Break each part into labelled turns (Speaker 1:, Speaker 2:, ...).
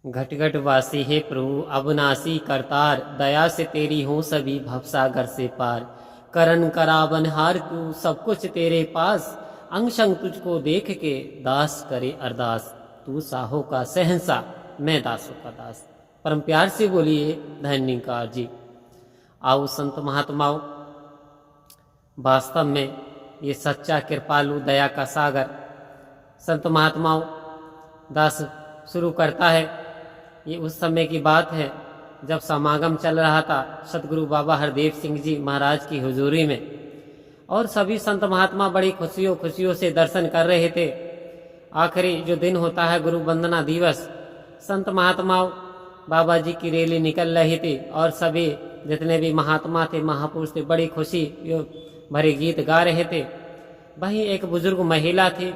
Speaker 1: घट घट वासी है प्रभु अविनाशी करतार, दया से तेरी हो सभी भवसागर से पार। करन करावन हार तू सब कुछ तेरे पास, अंग संग तुझको देख के दास करे अरदास। तू साहो का सहनसा मैं दासों का दास। परम प्यार से बोलिए धन्यकार जी। आओ संत महात्माओं, वास्तव में ये सच्चा कृपालु दया का सागर संत महात्माओं दास शुरू करता है। ये उस समय की बात है जब समागम चल रहा था सतगुरु बाबा हरदेव सिंह जी महाराज की हुजूरी में, और सभी संत महात्मा बड़ी खुशियों से दर्शन कर रहे थे। आखिरी जो दिन होता है गुरु वंदना दिवस, संत महात्माओं बाबा जी की रैली निकल रही थी और सभी जितने भी महात्मा थे महापुरुष थे बड़ी खुशी भरे गीत गा रहे थे। वहीं एक बुजुर्ग महिला थी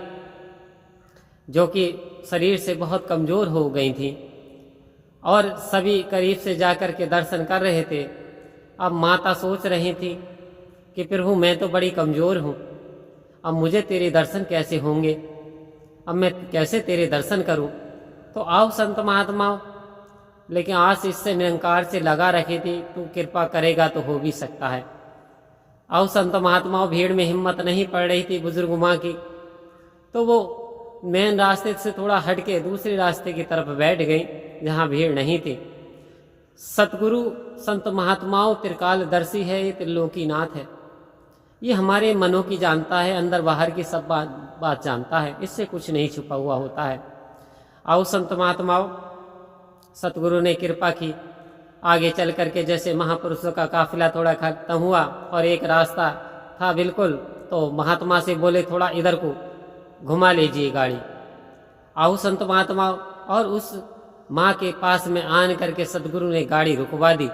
Speaker 1: जो कि शरीर से बहुत कमजोर हो गई थी और सभी करीब से जाकर के दर्शन कर रहे थे। अब माता सोच रही थी कि प्रभु मैं तो बड़ी कमजोर हूँ, अब मुझे तेरे दर्शन कैसे होंगे, अब मैं कैसे तेरे दर्शन करूँ। तो आओ संत महात्माओं, लेकिन आस इससे निरंकार से लगा रखी थी, तू कृपा करेगा तो हो भी सकता है। आओ संत महात्माओं, भीड़ में हिम्मत नहीं पड़ रही थी बुजुर्ग माँ की, तो वो मेन रास्ते से थोड़ा हटके दूसरे रास्ते की तरफ बैठ गई जहाँ भीड़ नहीं थी। सतगुरु संत महात्माओं त्रिकालदर्शी है, ये त्रिलोकीनाथ है। ये हमारे मनों की जानता है, अंदर बाहर की सब बात जानता है, इससे कुछ नहीं छुपा हुआ होता है। आओ संत महात्माओं, सतगुरु ने कृपा की, आगे चल करके जैसे महापुरुषों का काफिला थोड़ा खत्म हुआ और एक रास्ता था बिल्कुल, तो महात्मा से बोले थोड़ा इधर को घुमा लीजिए गाड़ी। आओ संत महात्माओं, और उस माँ के पास में आन करके सतगुरु ने गाड़ी रुकवा दी।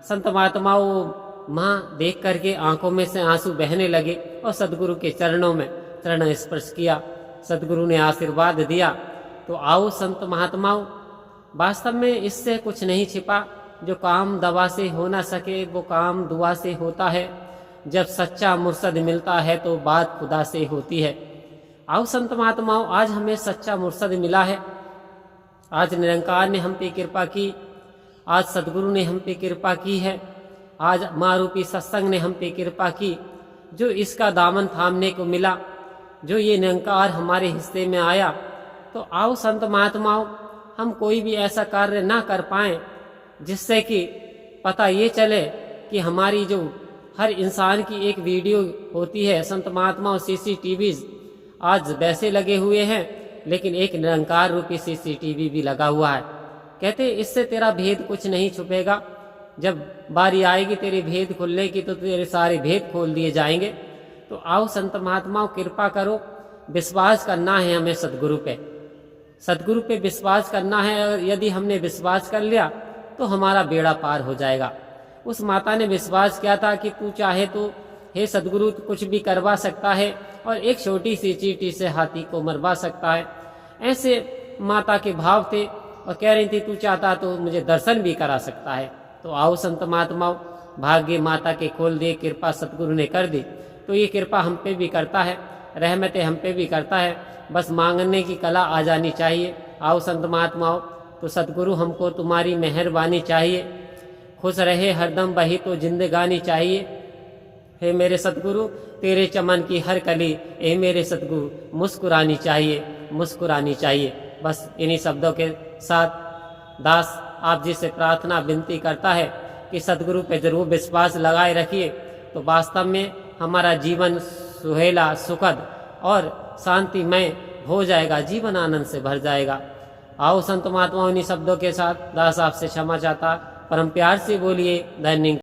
Speaker 1: संत महात्माओं माँ देख करके आंखों में से आंसू बहने लगे और सतगुरु के चरणों में चरण स्पर्श किया, सतगुरु ने आशीर्वाद दिया। तो आओ संत महात्माओं, वास्तव में इससे कुछ नहीं छिपा। जो काम दवा से हो ना सके वो काम दुआ से होता है। जब सच्चा मुर्शद मिलता है तो बात खुदा से होती है। आओ संत महात्माओं, आज हमें सच्चा मुर्शद मिला है, आज निरंकार ने हम पे कृपा की, आज सतगुरु ने हम पे कृपा की है, आज माँ रूपी सत्संग ने हम पे कृपा की। जो इसका दामन थामने को मिला, जो ये निरंकार हमारे हिस्से में आया, तो आओ संत महात्माओं, हम कोई भी ऐसा कार्य ना कर पाएं जिससे कि पता ये चले कि हमारी जो हर इंसान की एक वीडियो होती है, संत महात्माओं CCTV आज वैसे लगे हुए हैं, लेकिन एक निरंकार रूपी CCTV भी लगा हुआ है। कहते इससे तेरा भेद कुछ नहीं छुपेगा, जब बारी आएगी तेरे भेद खुलने की तो तेरे सारे भेद खोल दिए जाएंगे। तो आओ संत महात्माओं, कृपा करो, विश्वास करना है हमें सतगुरु पे, सतगुरु पे विश्वास करना है। और यदि हमने विश्वास कर लिया तो हमारा बेड़ा पार हो जाएगा। उस माता ने विश्वास किया था कि तू चाहे तो हे सतगुरु कुछ भी करवा सकता है और एक छोटी सी चींटी से हाथी को मरवा सकता है। ऐसे माता के भाव थे और कह रही थी तू चाहता तो मुझे दर्शन भी करा सकता है। तो आओ संत महात्माओं, भाग्य माता के खोल दिए, कृपा सतगुरु ने कर दी, तो ये कृपा हम पे भी करता है, रहमतें हम पे भी करता है, बस मांगने की कला आ जानी चाहिए। आओ संत महात्माओं, तो सतगुरु हमको तुम्हारी मेहरबानी चाहिए, खुश रहे हरदम वही तो जिंदगानी चाहिए। हे मेरे सतगुरु तेरे चमन की हर कली, हे मेरे सतगुरु मुस्कुरानी चाहिए, मुस्कुरानी चाहिए। बस इन्हीं शब्दों के साथ दास आप जी से प्रार्थना विनती करता है कि सतगुरु पे जरूर विश्वास लगाए रखिए, तो वास्तव में हमारा जीवन सुहेला सुखद और शांतिमय हो जाएगा, जीवन आनंद से भर जाएगा। आओ संत महात्माओं, इन्हीं शब्दों के साथ दास आपसे क्षमा चाहता, परम प्यार से बोलिए धन्यवाद।